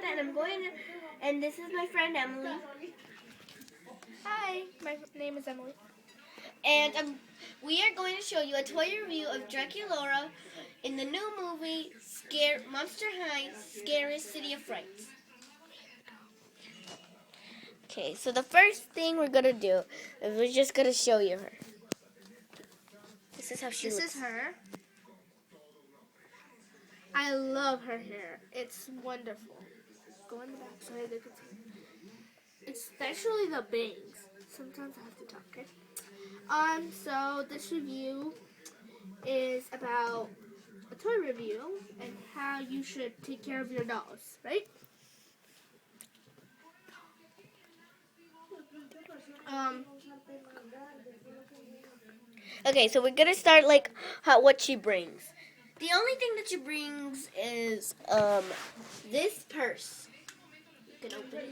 Samantha, and and this is my friend Emily. Hi, my name is Emily. And we are going to show you a toy review of Draculaura in the new movie Monster High Scariest City of Frights. Okay, so the first thing we're going to do is we're just going to show you her. This is how she looks. This is her. I love her hair. It's wonderful. Go in the back so they can see. Especially the bangs. Sometimes I have to talk, okay? So this review is about a toy review and how you should take care of your dolls, right? Okay, so we're gonna start what she brings. The only thing that she brings is this purse. You can open it.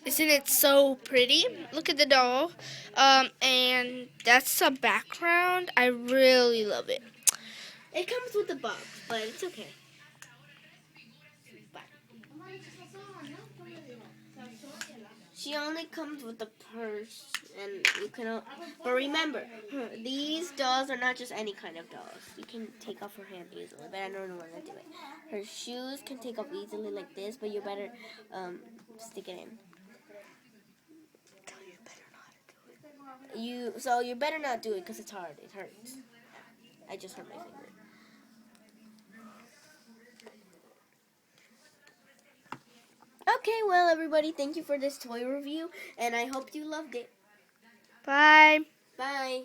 Isn't it so pretty? Look at the doll. And that's a background. I really love it. It comes with a box, but it's okay. Bye. She only comes with the purse, and you can. But remember, these dolls are not just any kind of dolls. You can take off her hand easily, but I don't know when to do it. Her shoes can take off easily like this, but you better stick it in. You better not do it because it's hard. It hurts. I just hurt my finger. Okay, well, everybody, thank you for this toy review, and I hope you loved it. Bye. Bye.